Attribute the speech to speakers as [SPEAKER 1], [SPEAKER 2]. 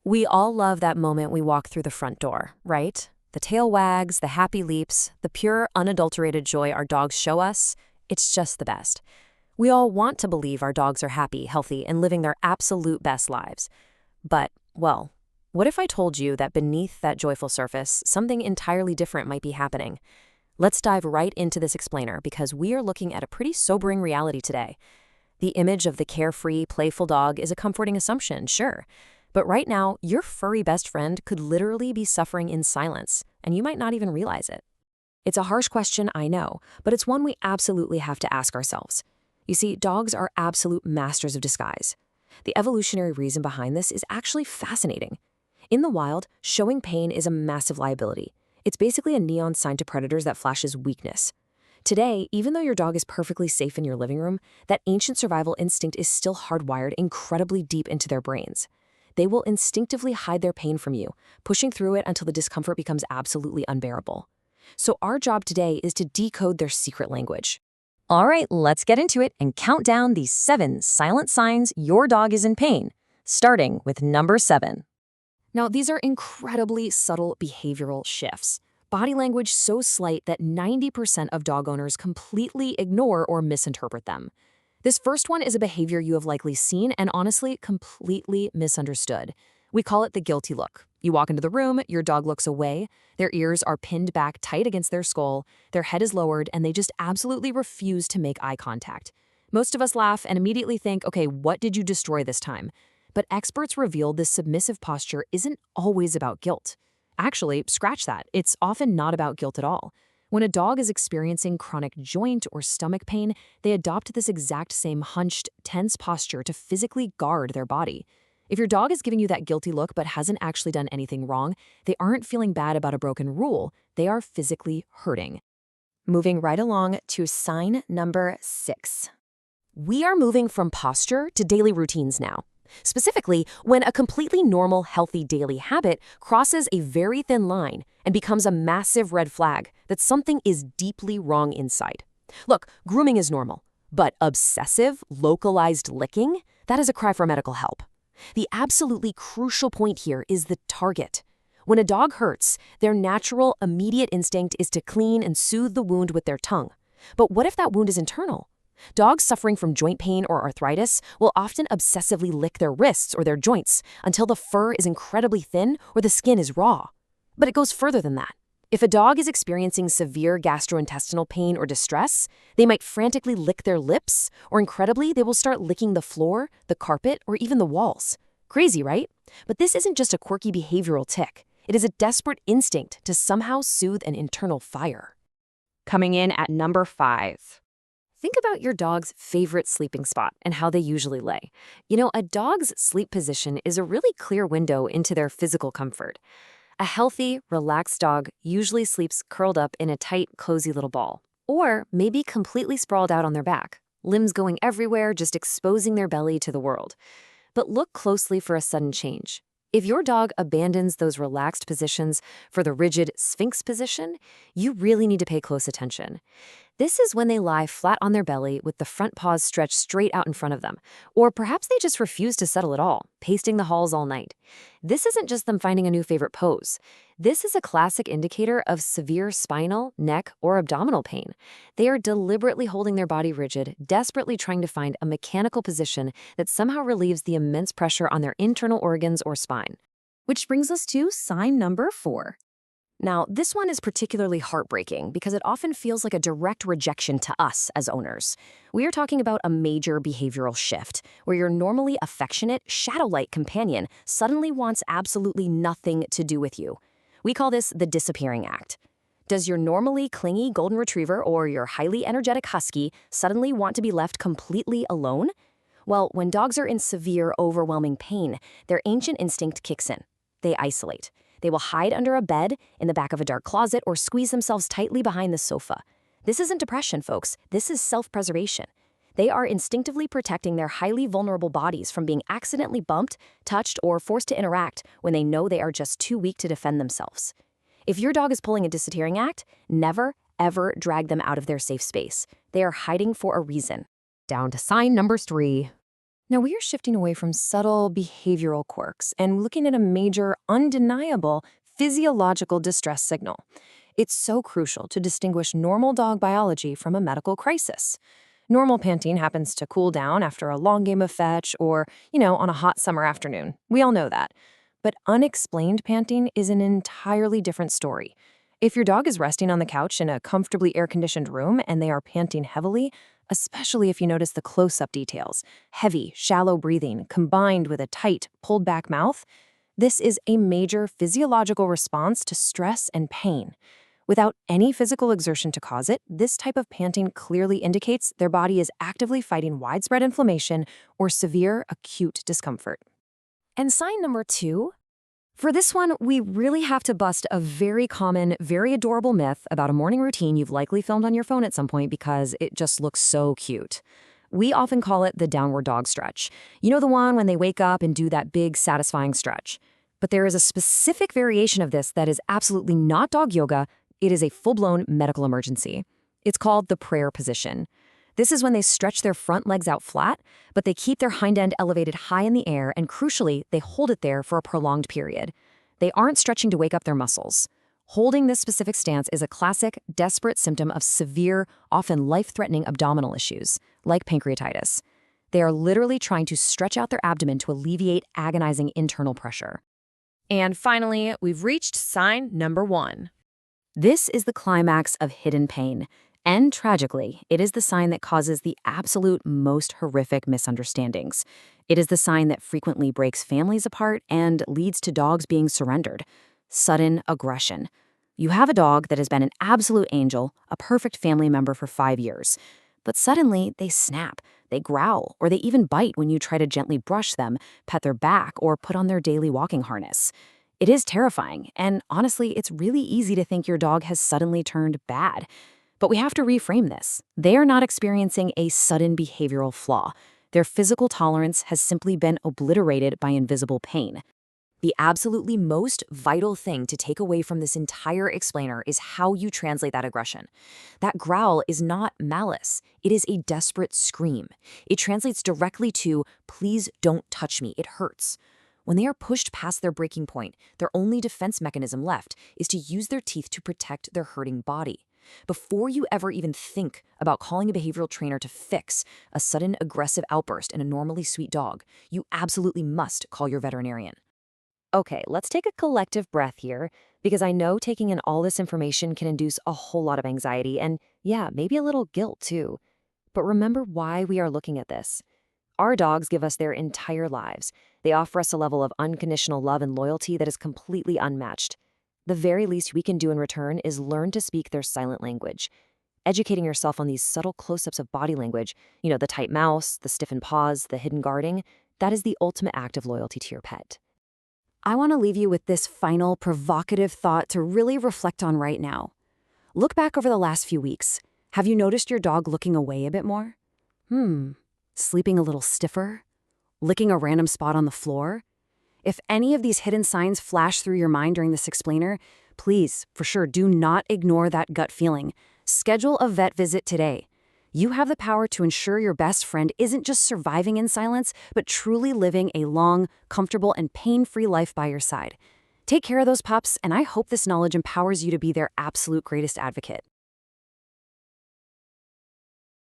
[SPEAKER 1] We all love that moment we walk through the front door, right? The tail wags, the happy leaps, the pure, unadulterated joy our dogs show us. It's just the best. We all want to believe our dogs are happy, healthy, and living their absolute best lives. But, well, what if I told you that beneath that joyful surface, something entirely different might be happening? Let's dive right into this explainer because we are looking at a pretty sobering reality today. The image of the carefree, playful dog is a comforting assumption, sure. But right now, your furry best friend could literally be suffering in silence, and you might not even realize it. It's a harsh question, I know, but it's one we absolutely have to ask ourselves. You see, dogs are absolute masters of disguise. The evolutionary reason behind this is actually fascinating. In the wild, showing pain is a massive liability. It's basically a neon sign to predators that flashes weakness. Today, even though your dog is perfectly safe in your living room, that ancient survival instinct is still hardwired incredibly deep into their brains. They will instinctively hide their pain from you, pushing through it until the discomfort becomes absolutely unbearable. So our job today is to decode their secret language.
[SPEAKER 2] All right, let's get into it and count down these 7 silent signs your dog is in pain, starting with number 7.
[SPEAKER 1] Now, these are incredibly subtle behavioral shifts. Body language so slight that 90% of dog owners completely ignore or misinterpret them. This first one is a behavior you have likely seen and honestly completely misunderstood. We call it the guilty look. You walk into the room, your dog looks away, their ears are pinned back tight against their skull, their head is lowered, and they just absolutely refuse to make eye contact. Most of us laugh and immediately think, okay, what did you destroy this time? But experts reveal this submissive posture isn't always about guilt. Actually, scratch that. It's often not about guilt at all. When a dog is experiencing chronic joint or stomach pain, they adopt this exact same hunched, tense posture to physically guard their body. If your dog is giving you that guilty look but hasn't actually done anything wrong, they aren't feeling bad about a broken rule, they are physically hurting.
[SPEAKER 2] Moving right along to sign number 6.
[SPEAKER 1] We are moving from posture to daily routines now. Specifically, when a completely normal, healthy daily habit crosses a very thin line and becomes a massive red flag that something is deeply wrong inside. Look, grooming is normal, but obsessive, localized licking, that is a cry for medical help. The absolutely crucial point here is the target. When a dog hurts, their natural, immediate instinct is to clean and soothe the wound with their tongue. But what if that wound is internal? Dogs suffering from joint pain or arthritis will often obsessively lick their wrists or their joints until the fur is incredibly thin or the skin is raw. But it goes further than that. If a dog is experiencing severe gastrointestinal pain or distress, they might frantically lick their lips, or incredibly, they will start licking the floor, the carpet, or even the walls. Crazy, right? But this isn't just a quirky behavioral tic. It is a desperate instinct to somehow soothe an internal fire.
[SPEAKER 2] Coming in at number 5.
[SPEAKER 1] Think about your dog's favorite sleeping spot and how they usually lay. You know, a dog's sleep position is a really clear window into their physical comfort. A healthy, relaxed dog usually sleeps curled up in a tight, cozy little ball, or maybe completely sprawled out on their back, limbs going everywhere, just exposing their belly to the world. But look closely for a sudden change. If your dog abandons those relaxed positions for the rigid sphinx position, you really need to pay close attention. This is when they lie flat on their belly with the front paws stretched straight out in front of them. Or perhaps they just refuse to settle at all, pacing the halls all night. This isn't just them finding a new favorite pose. This is a classic indicator of severe spinal, neck, or abdominal pain. They are deliberately holding their body rigid, desperately trying to find a mechanical position that somehow relieves the immense pressure on their internal organs or spine.
[SPEAKER 2] Which brings us to sign number 4.
[SPEAKER 1] Now, this one is particularly heartbreaking because it often feels like a direct rejection to us as owners. We are talking about a major behavioral shift where your normally affectionate, shadow-like companion suddenly wants absolutely nothing to do with you. We call this the disappearing act. Does your normally clingy golden retriever or your highly energetic husky suddenly want to be left completely alone? Well, when dogs are in severe, overwhelming pain, their ancient instinct kicks in. They isolate. They will hide under a bed, in the back of a dark closet, or squeeze themselves tightly behind the sofa. This isn't depression, folks. This is self-preservation. They are instinctively protecting their highly vulnerable bodies from being accidentally bumped, touched, or forced to interact when they know they are just too weak to defend themselves. If your dog is pulling a disappearing act, never, ever drag them out of their safe space. They are hiding for a reason.
[SPEAKER 2] Down to sign number 3.
[SPEAKER 1] Now, we are shifting away from subtle behavioral quirks and looking at a major, undeniable physiological distress signal. It's so crucial to distinguish normal dog biology from a medical crisis. Normal panting happens to cool down after a long game of fetch or, on a hot summer afternoon. We all know that. But unexplained panting is an entirely different story. If your dog is resting on the couch in a comfortably air-conditioned room and they are panting heavily, especially if you notice the close-up details, heavy, shallow breathing combined with a tight, pulled-back mouth, this is a major physiological response to stress and pain. Without any physical exertion to cause it, this type of panting clearly indicates their body is actively fighting widespread inflammation or severe acute discomfort. And sign number 2? For this one, we really have to bust a very common, very adorable myth about a morning routine you've likely filmed on your phone at some point because it just looks so cute. We often call it the downward dog stretch. You know, the one when they wake up and do that big, satisfying stretch. But there is a specific variation of this that is absolutely not dog yoga. It is a full-blown medical emergency. It's called the prayer position. This is when they stretch their front legs out flat, but they keep their hind end elevated high in the air, and crucially, they hold it there for a prolonged period. They aren't stretching to wake up their muscles. Holding this specific stance is a classic, desperate symptom of severe, often life-threatening abdominal issues, like pancreatitis. They are literally trying to stretch out their abdomen to alleviate agonizing internal pressure. And finally, we've reached sign number 1. This is the climax of hidden pain. And tragically, it is the sign that causes the absolute most horrific misunderstandings. It is the sign that frequently breaks families apart and leads to dogs being surrendered. Sudden aggression. You have a dog that has been an absolute angel, a perfect family member for 5 years. But suddenly, they snap, they growl, or they even bite when you try to gently brush them, pet their back, or put on their daily walking harness. It is terrifying, and honestly, it's really easy to think your dog has suddenly turned bad. But we have to reframe this. They are not experiencing a sudden behavioral flaw. Their physical tolerance has simply been obliterated by invisible pain. The absolutely most vital thing to take away from this entire explainer is how you translate that aggression. That growl is not malice. It is a desperate scream. It translates directly to, "Please don't touch me, it hurts." When they are pushed past their breaking point, their only defense mechanism left is to use their teeth to protect their hurting body. Before you ever even think about calling a behavioral trainer to fix a sudden aggressive outburst in a normally sweet dog, you absolutely must call your veterinarian. Okay, let's take a collective breath here, because I know taking in all this information can induce a whole lot of anxiety and, yeah, maybe a little guilt too. But remember why we are looking at this. Our dogs give us their entire lives. They offer us a level of unconditional love and loyalty that is completely unmatched. The very least we can do in return is learn to speak their silent language. Educating yourself on these subtle close-ups of body language, the tight mouth, the stiffened paws, the hidden guarding, that is the ultimate act of loyalty to your pet. I want to leave you with this final provocative thought to really reflect on right now. Look back over the last few weeks. Have you noticed your dog looking away a bit more? Sleeping a little stiffer? Licking a random spot on the floor? If any of these hidden signs flash through your mind during this explainer, please, for sure, do not ignore that gut feeling. Schedule a vet visit today. You have the power to ensure your best friend isn't just surviving in silence, but truly living a long, comfortable, and pain-free life by your side. Take care of those pups, and I hope this knowledge empowers you to be their absolute greatest advocate.